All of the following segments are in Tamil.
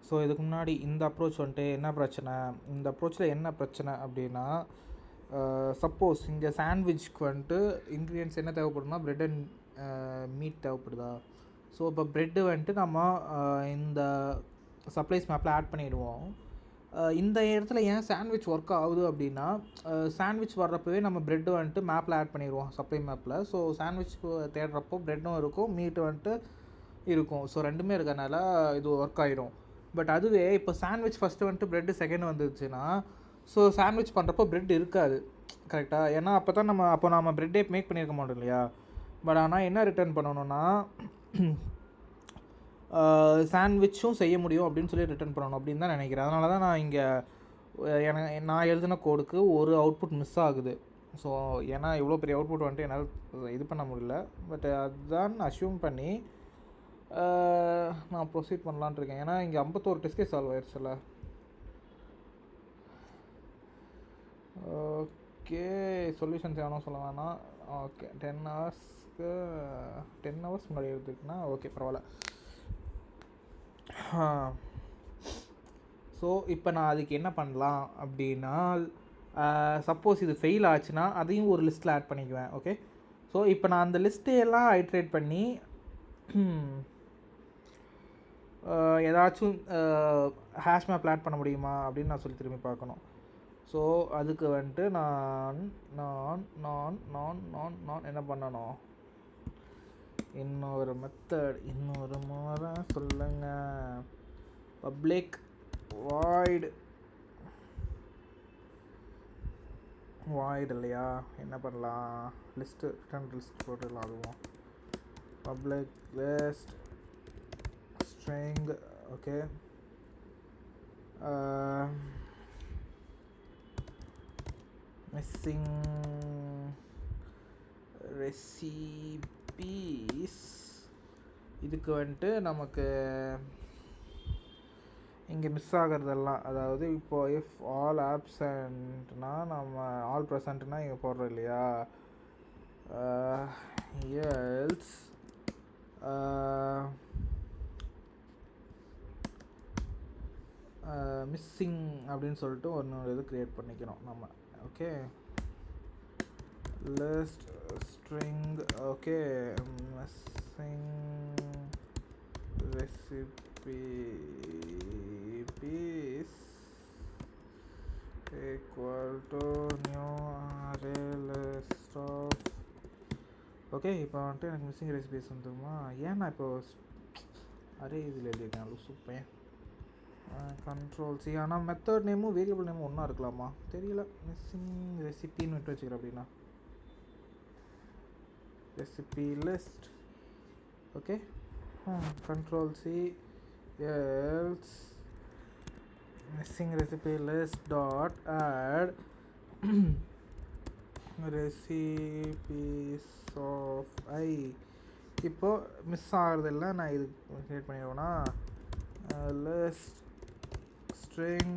ஸோ இதுக்கு முன்னாடி இந்த அப்ரோச் வந்துட்டு என்ன பிரச்சனை, இந்த அப்ரோச்சில் என்ன பிரச்சனை அப்படின்னா, சப்போஸ் இங்கே சாண்ட்விச்க்கு வந்துட்டு இன்க்ரீடியன்ஸ் என்ன தேவைப்படும்னா ப்ரெட் அண்ட் மீட் தேவைப்படுதா. ஸோ இப்போ ப்ரெட்டு வந்துட்டு நம்ம இந்த சப்ளைஸ் மேப்பில் ஆட் பண்ணிவிடுவோம். இந்த இடத்துல ஏன் சாண்ட்விச் ஒர்க் ஆகுது அப்படின்னா, சாண்ட்விச் வர்றப்பவே நம்ம ப்ரெட்டு வந்துட்டு மேப்பில் ஆட் பண்ணிடுவோம் சப்ளை மேப்பில். ஸோ சாண்ட்விச்க்கு தேடுறப்போ ப்ரெட்டும் இருக்கும், மீட்டு வந்துட்டு இருக்கும். ஸோ ரெண்டுமே இருக்கறனால இது ஒர்க் ஆகிடும். பட் அதுவே இப்போ சாண்ட்விச் ஃபஸ்ட்டு வந்துட்டு ப்ரெட்டு செகண்ட் வந்துச்சுன்னா, ஸோ சாண்ட்விச் பண்ணுறப்போ ப்ரெட் இருக்காது கரெக்டாக. ஏன்னா அப்போ தான் நம்ம ப்ரெட்டே மேக் பண்ணியிருக்க மாட்டோம் இல்லையா. பட் ஆனால் என்ன ரிட்டர்ன் பண்ணணும்னா சாண்ட்விச்சும் செய்ய முடியும் அப்படின்னு சொல்லி ரிட்டர்ன் பண்ணணும் அப்படின்னு தான் நினைக்கிறேன். அதனால தான் நான் இங்கே நான் எழுதின கோடுக்கு ஒரு அவுட்புட் மிஸ் ஆகுது. ஸோ ஏன்னா இவ்வளோ பெரிய அவுட்புட் வந்துட்டு என்னால் இது பண்ண முடியல. பட் அதுதான் அஷ்யூம் பண்ணி நான் ப்ரொசீட் பண்ணலான் இருக்கேன். ஏன்னா இங்கே 51 டெஸ்ட்டே சால்வ் ஆயிடுச்சுல்ல. ஓகே, சொல்யூஷன்ஸ் எவனோ சொல்ல வேணாம். ஓகே, 10 ஹவர்ஸ் முன்னாடி எடுத்துக்கிட்டேன்னா ஓகே பரவாயில்ல. ஸோ இப்போ நான் அதுக்கு என்ன பண்ணலாம் அப்படின்னா, சப்போஸ் இது ஃபெயில் ஆச்சுன்னா அதையும் ஒரு லிஸ்ட்டில் ஆட் பண்ணிக்குவேன். ஓகே, ஸோ இப்போ நான் அந்த லிஸ்ட்டையெல்லாம் ஐட்ரேட் பண்ணி ஏதாச்சும் ஹேஷ் மேப் ஆட் பண்ண முடியுமா அப்படின்னு நான் சொல்லி திரும்பி பார்க்கணும். ஸோ அதுக்கு வந்துட்டு நான் என்ன பண்ணணும், இன்னொரு மெத்தட், இன்னொரு முறை சொல்லுங்க. பப்ளிக் வாய்டு இல்லையா, என்ன பண்ணலாம், லிஸ்ட்டு ரிட்டர்ன் லிஸ்ட் போட்டுடலாம். அதுவும் public list string. Okay, missing recipes. இதுக்கு வந்துட்டு நமக்கு இங்கே மிஸ் ஆகிறதெல்லாம், அதாவது இப்போது இஃப் ஆல் ஆப்சண்ட்னா நம்ம ஆல் ப்ரெசண்ட்னா இங்கே போடுறோம் இல்லையா. எல்ஸ் மிஸ்ஸிங் அப்படின்னு சொல்லிட்டு ஒன்று இது க்ரியேட் பண்ணிக்கிறோம் நம்ம. Okay, list string. Okay, missing recipes equal to new array list of. Okay, இப்போ வந்துட்டு எனக்கு மிஸ்ஸிங் ரெசிபீஸ் வந்துருமா. ஏன் நான் இப்போ அரே இதில் எழுதியிருக்கேன் சூப்பர். Control C. ஆனால் மெத்தட் நேமும் வேரியபிள் நேமும் ஒன்றா இருக்கலாமா தெரியல. மிஸ்ஸிங் ரெசிபின்னு விட்டு வச்சுக்கிறேன் அப்படின்னா recipe list. Okay, control C, else missing recipe list dot add recipes of I. இப்போ மிஸ் ஆகிறதெல்லாம் நான் இது கிரியேட் பண்ணிடுவேன்னா list string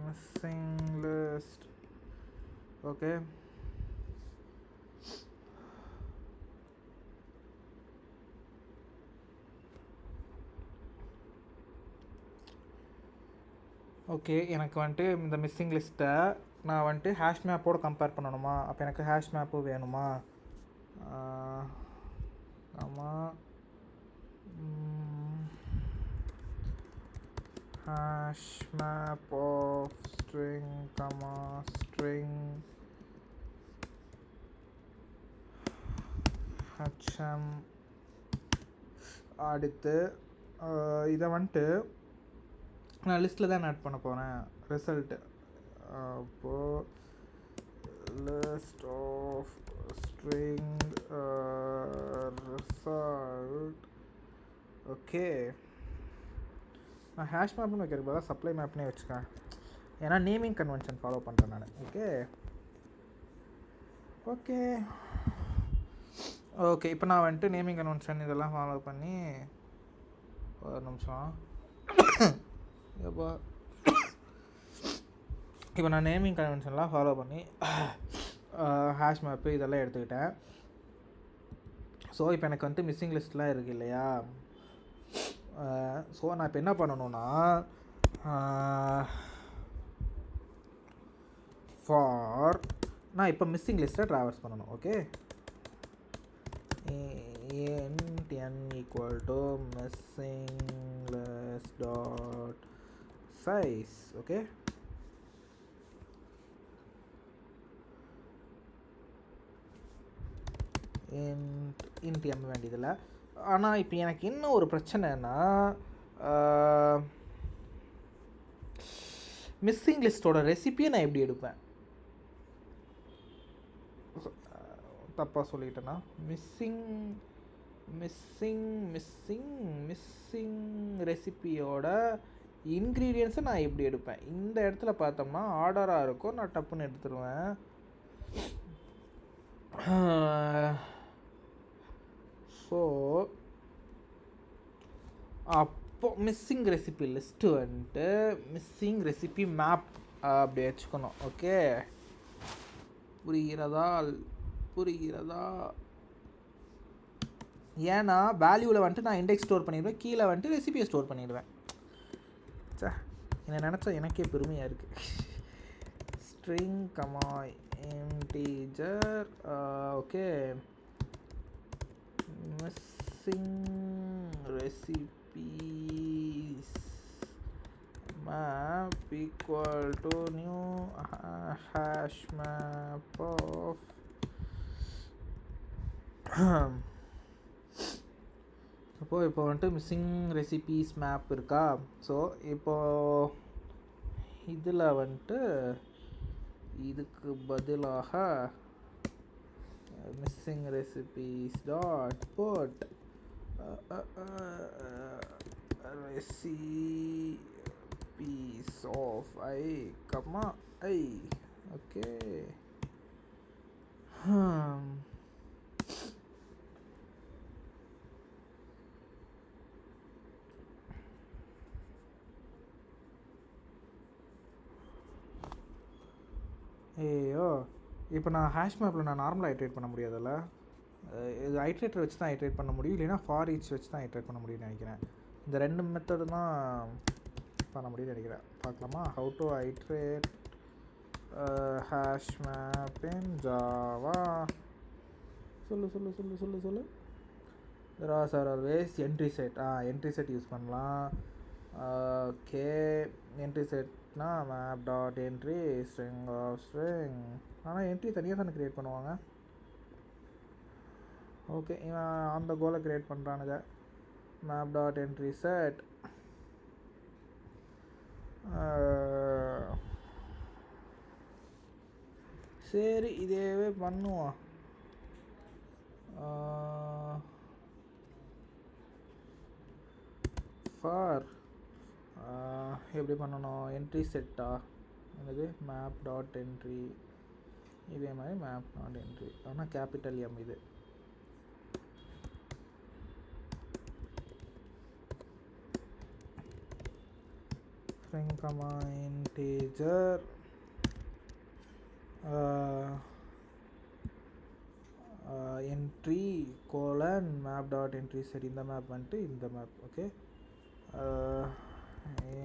missing list. Okay, okay, எனக்கு வந்துட்டு இந்த மிஸ்ஸிங் லிஸ்ட்டை நான் வந்துட்டு ஹேஷ் மேப்போடு கம்பேர் பண்ணணுமா. அப்போ எனக்கு ஹேஷ் மேப்பு வேணுமா. ஆமாம், hash map of string string HM. அடுத்து இதை வந்துட்டு நான் லிஸ்ட்டில் தான் ஆட் பண்ண போகிறேன் ரிசல்ட்டு. அப்போது list of string result. Okay, நான் ஹேஷ் மேப்னு வைக்கிறதுக்கு பதிலாக சப்ளை மேப்னே வச்சுக்கேன். ஏன்னா நேமிங் கன்வென்ஷன் ஃபாலோ பண்ணுறேன் நான். ஓகே ஓகே ஓகே இப்போ நான் வந்துட்டு நேமிங் கன்வென்ஷன் இதெல்லாம் ஃபாலோ பண்ணி ஒரு நிமிஷம். இப்போ நான் நேமிங் கன்வென்ஷன்லாம் ஃபாலோ பண்ணி ஹேஷ் மேப்பு இதெல்லாம் எடுத்துக்கிட்டேன். ஸோ இப்போ எனக்கு வந்துட்டு மிஸ்ஸிங் லிஸ்ட்லாம் இருக்குது இல்லையா. ஸோ நான் இப்போ என்ன பண்ணணும்னா நான் இப்போ மிஸ்ஸிங் லிஸ்ட்டை ட்ராவல்ஸ் பண்ணணும். Okay, int n equal to missing list dot size. okay, int m வேண்டியதில்லை. ஆனால் இப்போ எனக்கு என்ன ஒரு பிரச்சனைனா மிஸ்ஸிங் லிஸ்ட்டோட ரெசிபியை நான் எப்படி எடுப்பேன்? தப்பாக சொல்லிட்டேன்னா மிஸ்ஸிங் ரெசிபியோட இன்க்ரீடியன்ஸை நான் எப்படி எடுப்பேன்? இந்த இடத்துல பார்த்தோம்னா ஆர்டராக இருக்கும், நான் டப்புன்னு எடுத்துருவேன். ஸோ அப்போ மிஸ்ஸிங் ரெசிபி லிஸ்ட்டு வந்துட்டு மிஸ்ஸிங் ரெசிபி மேப் அப்படி வச்சுக்கணும். ஓகே, புரிகிறதா? ஏன்னா வேல்யூவில் வந்துட்டு நான் இண்டெக்ஸ் ஸ்டோர் பண்ணிடுவேன், கீழே வந்துட்டு ரெசிபியை ஸ்டோர் பண்ணிடுவேன். சே, என்னை நினச்சா எனக்கே பெருமையாக இருக்குது. String integer. Okay, missing recipes map equal to new hash map of இப்போ வந்துட்டு மிஸ்ஸிங் ரெசிபீஸ் மேப் இருக்கா. ஸோ இப்போது இதில் வந்துட்டு இதுக்கு பதிலாக missing recipes dot put recipes of I, okay. ஐயோ, இப்போ நான் ஹேஷ் மேப்பில் நான் நார்மலாக ஐட்ரேட் பண்ண முடியாதுல்ல. இது ஐட்ரேட்டர் வச்சு தான் ஐட்ரேட் பண்ண முடியும், இல்லைன்னா ஃபார் ஈச் வச்சு தான் ஐட்ரேட் பண்ண முடியும்னு நினைக்கிறேன். இந்த 2 மெத்தடு தான் பண்ண முடியும்னு நினைக்கிறேன். பார்க்கலாமா? How to iterate hash map in Java. சொல்லு. there are always entry set. entry set use பண்ணலாம். ஓகே, entry setனா map dot entry string of string. ஆனால் என்ட்ரி தனியாக தானே க்ரியேட் பண்ணுவாங்க. ஓகே, இவன் அந்த கோலை க்ரியேட் பண்ணுறானுங்க. map dot entry set. சரி, இதேவே பண்ணுவோம். ஃபார் எப்படி பண்ணணும்? என்ட்ரி செட்டா என்னது? Map dot entry. இதே மாதிரி மேப் டாட் என்ட்ரி, ஆனால் கேபிட்டல் எம். இது string integer entry map dot entry set. இந்த மேப் வந்துட்டு இந்த map. Okay,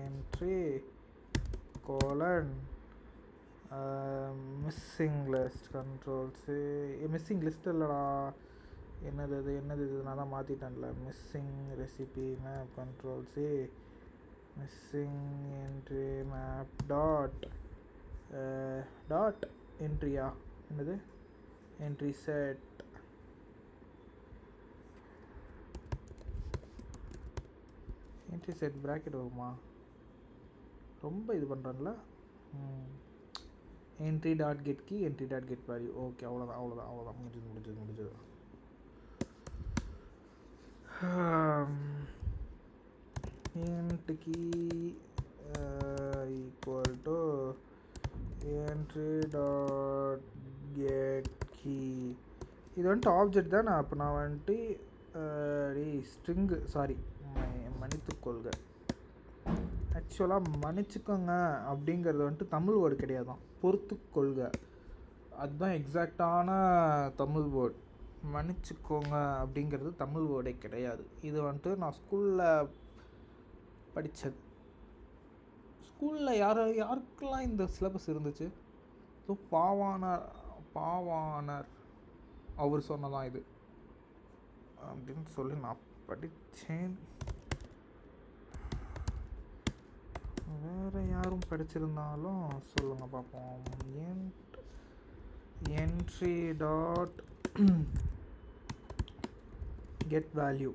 entry missing list controls. Missing list இல்லைடா, என்னது இது நான் தான் மாற்றிட்டேன்ல. Missing recipe map controls missing entry map dot entry என்னது? entry set. entry set bracket வருமா? ரொம்ப இது பண்ணுறேன்ல. entry dot get key, entry dot get value. Okay, அவ்வளோதான் முடிஞ்சது. int key equal to entry dot get key. இது வந்துட்டு ஆப்ஜெக்ட் தான். அப்போ நான் வந்துட்டு ஸ்ட்ரிங்கு, சாரி மன்னித்துக்கொள்க, ஆக்சுவலாக மன்னிச்சுக்கோங்க அப்படிங்கிறது வந்துட்டு தமிழ் வேர்டு கிடையாதான், பொறுத்துக்கொள்க. அதுதான் எக்ஸாக்டான தமிழ் வேர்ட். மன்னிச்சுக்கோங்க அப்படிங்கிறது தமிழ் வேர்டே கிடையாது. இது வந்துட்டு நான் ஸ்கூலில் படித்தது. ஸ்கூலில் யாருக்கெல்லாம் இந்த சிலபஸ் இருந்துச்சு? ஸோ பாவாணர் அவர் சொன்னதான் இது அப்படின்னு சொல்லி நான் படித்தேன். வேறு யாரும் படிச்சிருந்தாலும் சொல்லுங்கள் பார்ப்போம். Entry dot get value.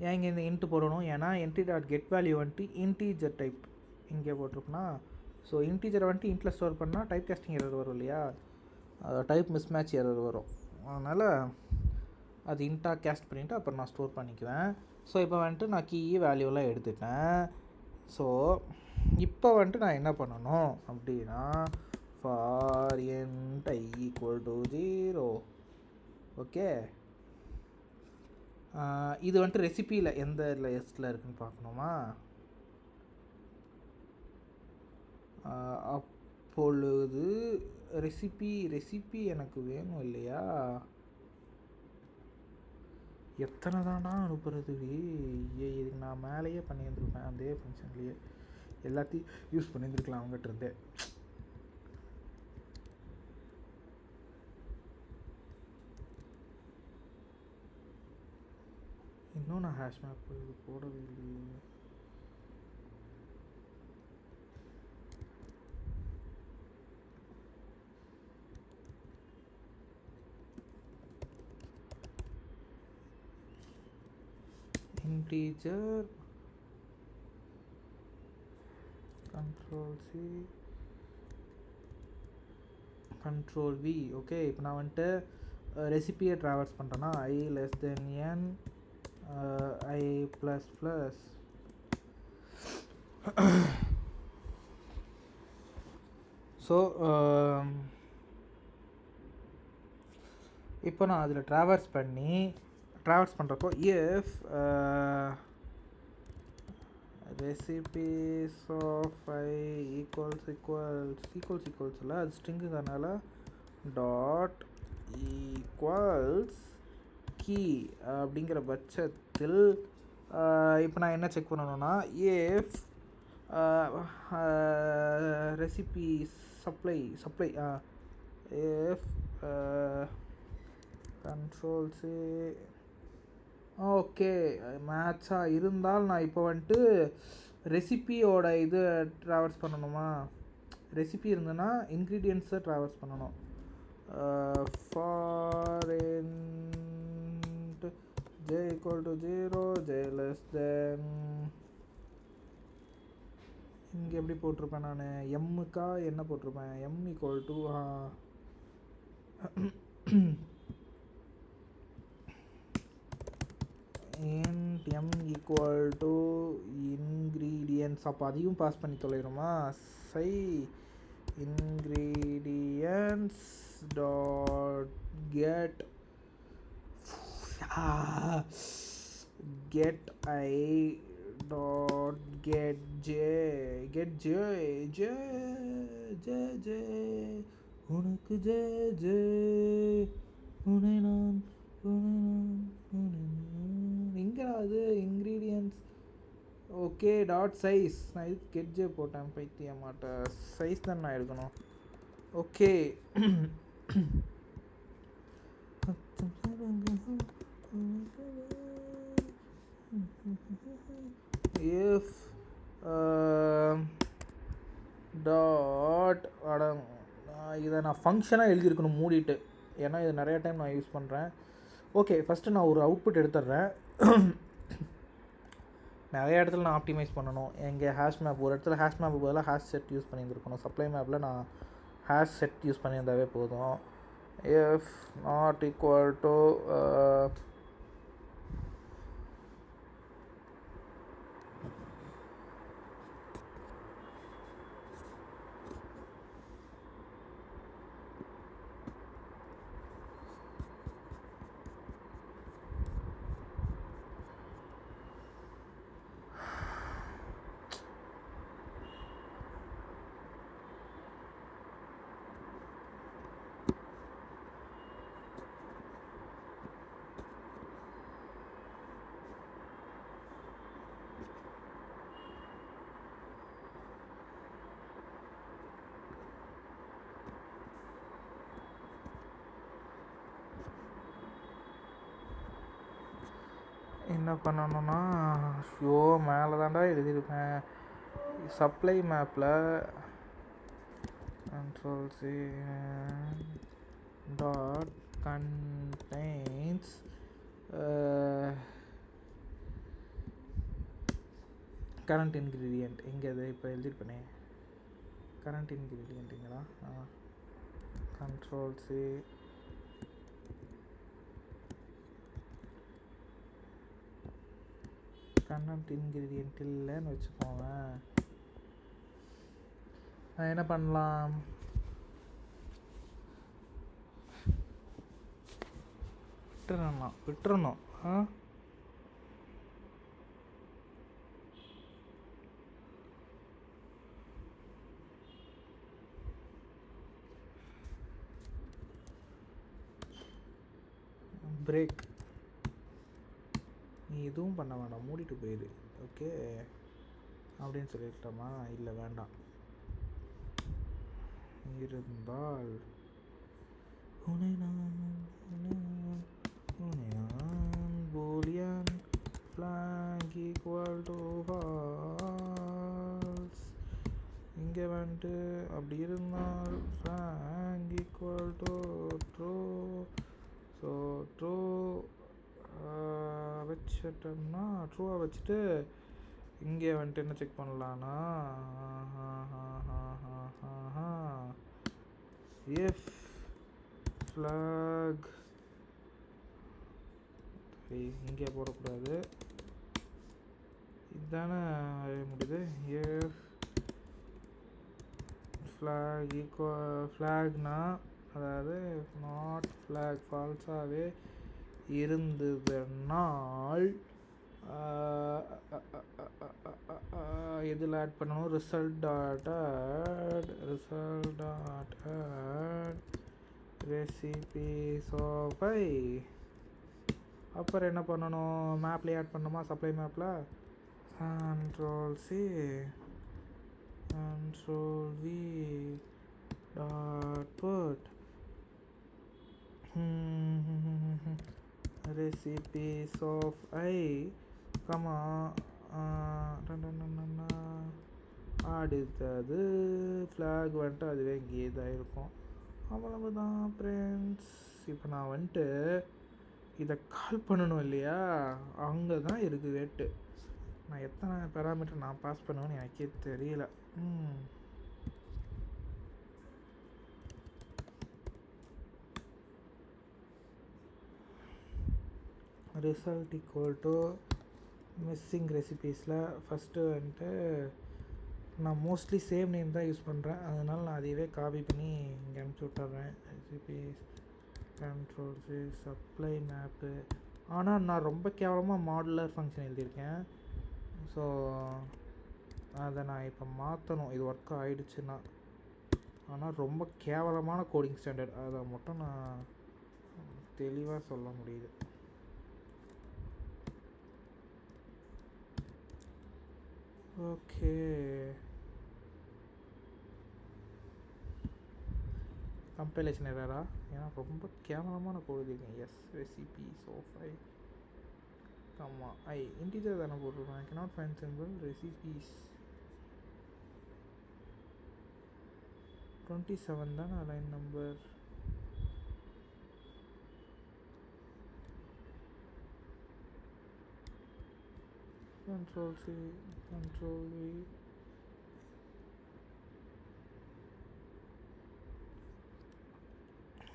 ஏன் இங்கே இந்த இன்ட்டு போடணும்? ஏன்னா என்ட்ரி டாட் கெட் வேல்யூ வந்துட்டு இன்டீஜர் டைப் இங்கே போட்டிருக்குன்னா, ஸோ இன்டீஜரை வந்துட்டு இன்ட்டில் ஸ்டோர் பண்ணால் டைப் காஸ்டிங் எரர் வரும் இல்லையா, டைப் மிஸ்மேட்ச் எரர் வரும். அதனால் அது இன்ட்டாக கேஸ்ட் பண்ணிவிட்டு அப்புறம் நான் ஸ்டோர் பண்ணிக்குவேன். ஸோ இப்போ வந்துட்டு நான் கீ வேல்யூலாம் எடுத்துட்டேன். ஸோ இப்போ வந்துட்டு நான் என்ன பண்ணணும் அப்படின்னா, ஃபார் int i = 0. ஓகே, இது வந்துட்டு ரெசிபியில் எந்த எஸ்டில் இருக்குதுன்னு பார்க்கணுமா? அப்பொழுது ரெசிபி எனக்கு வேணும் இல்லையா? எத்தனை தாண்டா அனுப்புறது? இதுக்கு நான் மேலேயே பண்ணியிருந்துருப்பேன், அதே ஃபங்க்ஷன்லேயே எல்லாத்தையும் யூஸ் பண்ணியிருந்துருக்கலாம் அவங்ககிட்ட இருந்தே. இன்னும் நான் ஹேஷ் மேப் இது போடவே இல்லையே. Integer Ctrl+C Ctrl+V. ஓகே, இப்போ நான் வந்துட்டு ரெசிபியை ட்ராவர்ஸ் பண்ணுறேன்னா i n i++. ஸோ இப்போ நான் அதில் ட்ராவர்ஸ் பண்ணுறப்போ if recipes of i equals இல்லை, அது ஸ்ட்ரிங்குங்கிறனால டாட் ஈக்குவல்ஸ் கீ அப்படிங்கிற பட்சத்தில் இப்போ நான் என்ன செக் பண்ணணும்னா, if recipe supply if Ctrl+C okay மேட்சாக இருந்தால் நான் இப்போ வந்துட்டு ரெசிபியோட இது ட்ராவர்ஸ் பண்ணணுமா? ரெசிபி இருந்ததுன்னா இன்க்ரீடியன்ட்ஸை ட்ராவர்ஸ் பண்ணணும். ஃபார் int j = 0, j <, இங்கே எப்படி போட்டிருப்பேன் நான்? எம்முக்கா என்ன போட்டிருப்பேன்? m int m = ingredients. அப்போ அதையும் பாஸ் பண்ணி தொலைகிறோமா? சை ingredients dot get i dot get j உனக்கு j உனை நான் எங்கடா அது இன்க்ரீடியன்ட்ஸ்? Okay dot size. நான் இதுக்கு கெட்ஜே போட்டேன், பைத்திய மாட்டேன். சைஸ் தான் நான் எடுக்கணும். ஓகே if டாட் இதை நான் ஃபங்க்ஷனாக எழுதியிருக்கணும் மூடிட்டு, ஏன்னா இது நிறையா டைம் நான் யூஸ் பண்ணுறேன். ஓகே, ஃபஸ்ட்டு நான் ஒரு அவுட்புட் எடுத்துடுறேன். நிறைய இடத்துல நான் ஆப்டிமைஸ் பண்ணணும். எங்கள் ஹேஷ் மேப் ஒரு இடத்துல ஹேஷ் மேப் பதிலாக ஹேஷ் செட் யூஸ் பண்ணியிருந்துருக்கணும். சப்ளை மேப்பில் நான் ஹேஷ் செட் யூஸ் பண்ணியிருந்தாவே போதும். if not equal to என்ன பண்ணணும்னா, ஷோ மேலே தான்டா எழுதியிருப்பேன். சப்ளை மேப்பில் control C dot contains current ingredient. இங்கே அது இப்போ எழுதியிருப்பேனே, current ingredient control C current ingredient இல்லைன்னு வச்சுக்கோங்க. நான் என்ன பண்ணலாம், விட்டுறணும். பிரேக், நீ எதுவும் பண்ண வேண்டாம், மூடிட்டு போயிடு, ஓகே அப்படின்னு சொல்லிட்டோமா? இல்லை வேண்டாம். இருந்தால் உன்னை நான் boolean flag equal to false. இங்கே வந்துட்டு அப்படி இருந்தால் flag equal to true. So true வச்சுட்டோம்னா, ட்ரூவாக வச்சுட்டு இங்கே வந்துட்டு என்ன செக் பண்ணலான்னா, if flag இங்கே போடக்கூடாது, இதுதானே முடியுது. if flag ஃப்ளாக்னா அதாவது நாட் ஃப்ளாக் ஃபால்ஸாகவே இருந்ததுனால் இதில் ஆட் பண்ணணும், result dot add recipes of I. அப்புறம் என்ன பண்ணணும், மேப்லேயே ஆட் பண்ணணுமா, சப்ளை மேப்பில் control C control V dot put recipes of I comma அடுத்தது ஃப்ளாக் வந்துட்டு அதுவே இங்கே தான் இருக்கும். அவ்வளவுதான் ஃப்ரெண்ட்ஸ். இப்போ நான் வந்துட்டு இதை கால் பண்ணணும் இல்லையா, அங்கே தான் இருக்குது வேட்டு. நான் எத்தனை பேராமீட்டர் நான் பாஸ் பண்ணுவேன்னு எனக்கே தெரியல. ரிசல்ட் ஈக்குவல் டு மிஸ்ஸிங் ரெசிபீஸில் ஃபஸ்ட்டு வந்துட்டு நான் மோஸ்ட்லி சேம் நேம் தான் யூஸ் பண்ணுறேன், அதனால் நான் அதையவே காப்பி பண்ணி இங்கே அனுப்பிச்சி விட்டுறேன். Recipes controls supply map. ஆனால் நான் ரொம்ப கேவலமாக மாடுலர் ஃபங்க்ஷன் எழுதியிருக்கேன். ஸோ அதை நான் இப்போ மாற்றணும், இது ஒர்க் ஆகிடுச்சுன்னா. ஆனால் ரொம்ப கேவலமான கோடிங் ஸ்டாண்டர்ட், அதை மட்டும் நான் தெளிவாக சொல்ல முடியுது. ஓகே, கம்பைலேஷன் எரரா, ஏன்னா ரொம்ப கேவலமான கோடு இருக்கேன். Yes recipes of I comma I integer தானே போட்டிருக்கேன். cannot find symbol ரெசிபீஸ் 27 தானே line number. Control C control V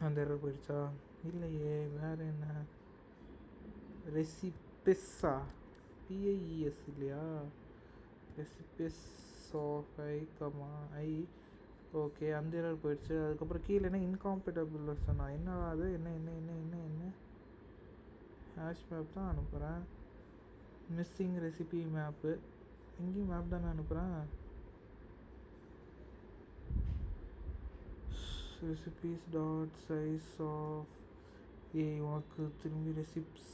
அந்த எரர் போயிடுச்சா? இல்லையே, வேறு என்ன, ரெசிபிஸ்ஸா பிஐஇஎஸ் இல்லையா, recipes of I comma I. Okay, அந்த எரர் போயிடுச்சு. அதுக்கப்புறம் கீழே என்ன இன்காம்பேட்டபிள் வெர்ஷனா, என்ன அது, என்ன என்ன என்ன என்ன என்ன ஹேஷ் மேப் தான் அனுப்புகிறேன். மிஸ்ஸிங் ரெசிபி மேப்பு, இங்கேயும் மேப் தானே அனுப்புகிறேன். ரெசிபீஸ் டாட் சைஸ் ஆஃப் ஏ, உனக்கு திரும்பி ரெசிப்ஸ்,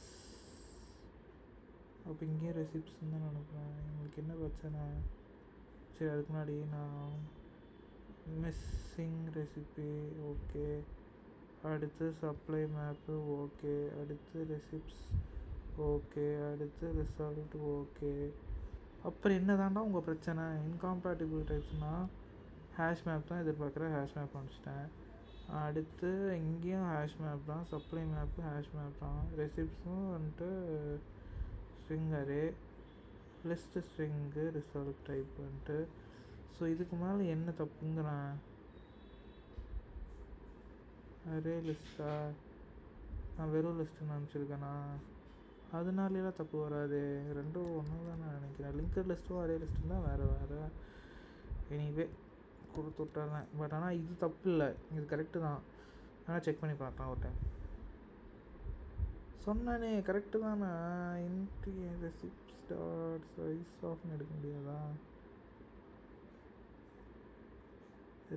அப்போ இங்கேயும் ரெசிப்ஸ்ன்னு தான் அனுப்புகிறேன். உங்களுக்கு என்ன பிரச்சனை? சரி, அதுக்கு முன்னாடி நான் மிஸ்ஸிங் ரெசிபி ஓகே, அடுத்து சப்ளை மேப்பு ஓகே, அடுத்து ரெசிப்ஸ் ஓகே. அடுத்து ரிசல்ட் ஓகே. அப்புறம் என்ன தாண்டா உங்கள் பிரச்சனை? இன்காம்பேட்டிபிள் டைப்ஸ்னால் ஹேஷ் மேப் தான் எதிர்பார்க்குறேன். ஹேஷ் மேப் அனுப்பிச்சிட்டேன். அடுத்து இங்கேயும் ஹேஷ் மேப் தான். சப்ளை மேப்பு ஹேஷ் மேப் தான். ரெசிப்ஸும் வந்துட்டு string array, list string, result type வந்துட்டு. ஸோ இதுக்கு மேலே என்ன தப்புங்கிறேன்? அரே லிஸ்ட்டா? நான் வெறும் லிஸ்ட்டுன்னு அனுப்பிச்சிருக்கேண்ணா. அதனாலாம் தப்பு வராது. ரெண்டும் ஒன்று தான் நான் நினைக்கிறேன். லிங்க்டு லிஸ்ட்டும் அரே லிஸ்ட்டும் தான் வேறு வேறு. எனிவே கொடுத்து விட்டுறேன். பட் ஆனால் இது தப்பு இல்லை, இது கரெக்டு தான். ஆனால் செக் பண்ணி பார்க்கலாம் ஒரு டைம். சொன்னானே கரெக்டு தானே. இன்ட்ரி ரெசிப்ஸ் டாட் சைஸ் ஆஃப்னு எடுக்க முடியாதா?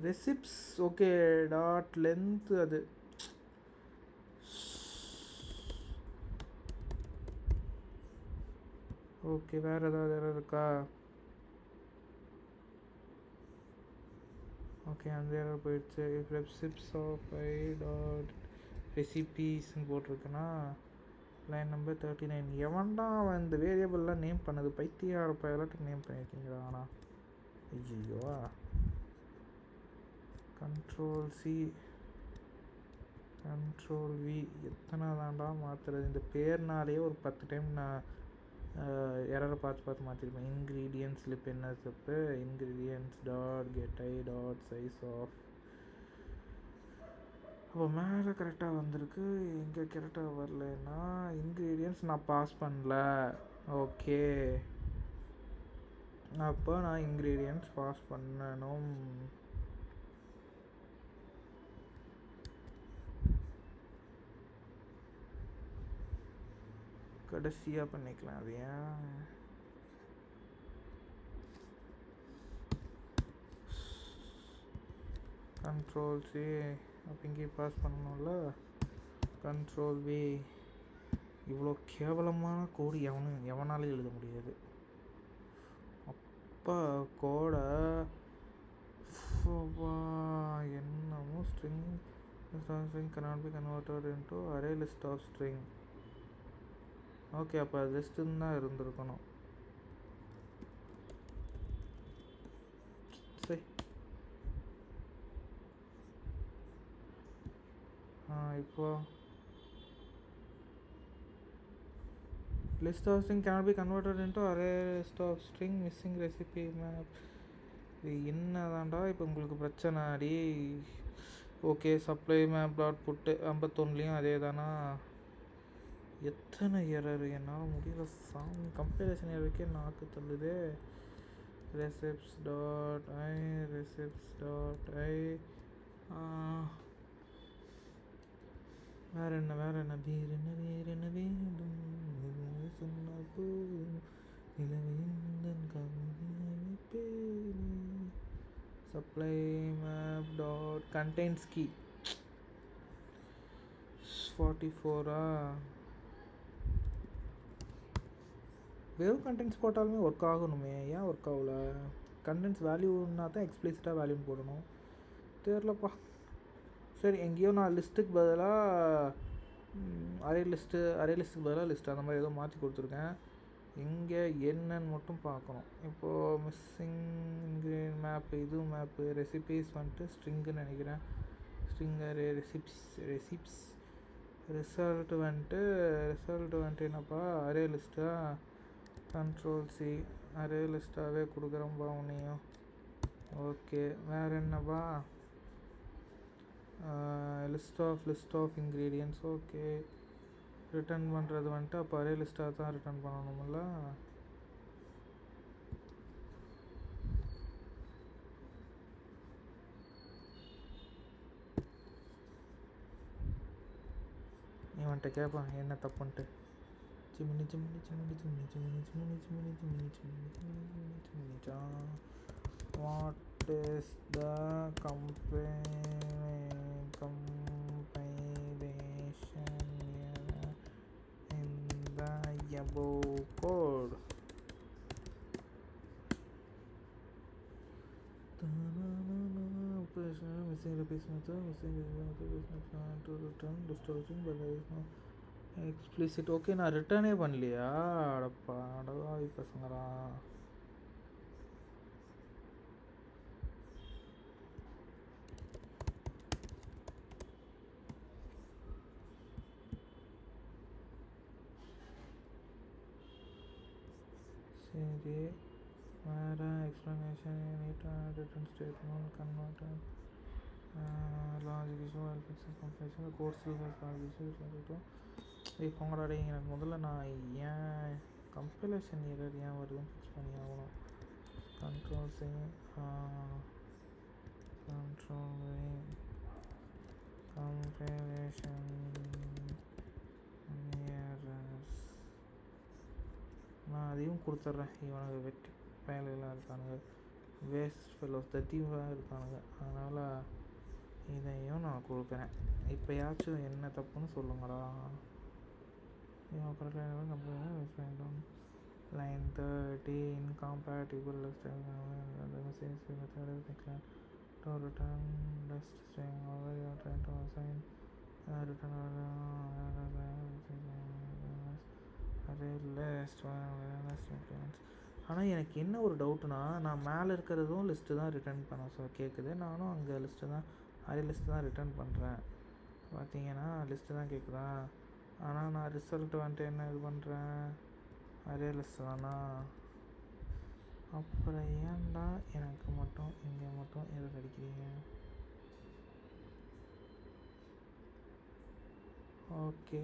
ரெசிப்ஸ் ஓகே டாட் லென்த்து அது. ஓகே, வேறு ஏதாவது எரர் இருக்கா? ஓகே, அந்த எரர் போயிடுச்சு. ரெசிப்ஸ் ஆஃப் ஐ டாட் ரெசிபீஸ்ன்னு போட்டிருக்குன்னா லைன் நம்பர் 39. எவன்டா அவன் இந்த வேரியபிள்லாம் நேம் பண்ணது? பைத்தியார பயலாட்டு நேம் பண்ணியிருக்கீங்களா? ஆனால் ஐயோ. கண்ட்ரோல் சி கண்ட்ரோல் வி எத்தனை தாண்டா மாற்றுறது? இந்த பேர்னாலேயே ஒரு 10 டைம் நான் எரரை பார்த்து மாற்றிருப்பேன். இன்க்ரீடியன்ட்ஸில் இப்போ என்ன தப்பு? Ingredients dot get I dot size of. அப்போ மேலே கரெக்டாக வந்திருக்கு, இங்கே கரெக்டாக வரலன்னா இன்க்ரீடியன்ட்ஸ் நான் பாஸ் பண்ணல. ஓகே, அப்போ நான் இன்க்ரீடியன்ட்ஸ் பாஸ் பண்ணணும். கடைசியாக பண்ணிக்கலாம். அது ஏன் கண்ட்ரோல் சி அப்போ இங்கே பாஸ் பண்ணணும்ல. Control V. இவ்வளோ கேவலமான கோடு எவனாலும் எழுத முடியாது. அப்போ கோடை என்னமோ string cannot be converted into array list of string. Okay, அப்போ அது லிஸ்ட்டுன்னு தான் இருந்திருக்கணும். சரி, இப்போ list of string cannot be converted into array list of string missing recipe map. இது என்ன தாண்டா இப்போ உங்களுக்கு பிரச்சனை அடி? ஓகே, சப்ளை மேப் டாட் புட்டு 51லேயும் அதே தானா? எத்தனை எரர் என்னால் முடியல சாமி. கம்பைலேஷன் எரருக்கே நாக்கு தள்ளுதே. ரெசிப்ஸ் டாட் ஐ வேறு என்ன வேறு என்ன வேண்டும் சொன்னால் போதும் நிலவேந்தன் கவிதை. Supply map dot contains key 44. வெறும் கண்டென்ட்ஸ் போட்டாலுமே ஒர்க் ஆகணுமே, ஏன் ஒர்க் ஆகல? கண்டென்ட்ஸ் வேல்யூன்னா தான் எக்ஸ்பிளிசிட்டாக வேல்யூன்னு போடணும். தெரிலப்பா. சரி, எங்கேயோ நான் லிஸ்ட்டுக்கு பதிலாக அரே லிஸ்ட்டுக்கு பதிலாக லிஸ்ட்டு அந்த மாதிரி ஏதோ மாற்றி கொடுத்துருக்கேன். இங்கே என்னன்னு மட்டும் பார்க்கணும். இப்போது மிஸ்ஸிங் இன்க்ரீடியன்ட் மேப்பு, இதுவும் மேப்பு, ரெசிபீஸ் வந்துட்டு ஸ்ட்ரிங்குன்னு நினைக்கிறேன். ஸ்ட்ரிங் அரே ரெசிப்ஸ் ரிசல்ட் வந்துட்டு என்னப்பா? அரே லிஸ்ட்டாக? கண்ட்ரோல் சி அரே லிஸ்ட்டாகவே கொடுக்குறோம்பா உன்னையும். ஓகே, வேறு என்னப்பா? List of ingredients. Okay, return பண்ணுறது வந்துட்டு அப்போ அரே லிஸ்ட்டாக தான் ரிட்டர்ன் பண்ணணும்ல. இவன்கிட்ட கேட்பான் என்ன தப்புன்ட்டு. சிமினி சிமினி சிமினி சிமினி சிமினி சிமினி சிமினி சிமினி சிமினி சிமினி சிமினி சா. What is the compilation error in the above code? Missing repeats method to return distortion, but there is no explicit okay, நான் ரிட்டர்னே பண்ணலையா? அடப்பா அடவாவி பசங்களா. சரி, வேறு எக்ஸ்ப்ளனேஷன் நீட்டாக return statement convert logic issue எல்பிக்ஸ் கம்ப்ளீஷன் கோர்ஸில் இருக்கட்டும். இப்போ உங்களோட எனக்கு முதல்ல நான் ஏன் கம்பைலேஷன் எரர் ஏன் வருதுன்னு ஃபிக்ஸ் பண்ணி ஆகணும். கண்ட்ரோல் கம்பைலேஷன் எரர்ஸ் நான் அதையும் கொடுத்துட்றேன். இவனுக்கு வெட்டி பயலாம் இருக்கானுங்க, வேஸ்ட் ஃபெல்லோஸ் தீவாக இருக்கானுங்க. அதனால் இதையும் நான் கொடுக்குறேன். இப்போயாச்சும் என்ன தப்புன்னு சொல்லுங்கடா. Line 30 incompatible message method declared to return list string over you are trying to assign return array list implements. ஆனால் எனக்கு என்ன ஒரு டவுட்னா, நான் மேலே இருக்கிறதும் லிஸ்ட்டு தான் ரிட்டர்ன் பண்ண கேட்குது. நானும் அங்கே லிஸ்ட்டு தான் அரே லிஸ்ட்டு தான் ரிட்டர்ன் பண்ணுறேன். பார்த்தீங்கன்னா லிஸ்ட்டு தான் கேட்குதா. ஆனால் நான் ரிசல்ட் வந்துட்டு என்ன இது பண்ணுறேன், அரே லிஸ்ட்டு தானா. அப்புறம் ஏன்டா எனக்கு மட்டும் இங்கே மட்டும் எரர் அடிக்கிறீங்க? ஓகே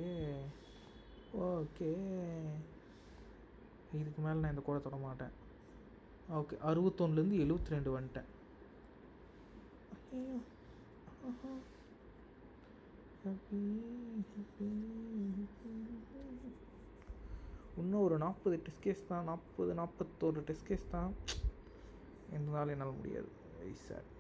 ஓகே, இதுக்கு மேலே நான் இந்த கூட தொட மாட்டேன். ஓகே, 61லேருந்து 72 வந்துட்டேன். இன்னும் ஒரு 40 டெஸ்ட் கேஸ் தான், 41 டெஸ்ட் கேஸ் தான். இருந்தாலும் என்னால் முடியாது. Very sad.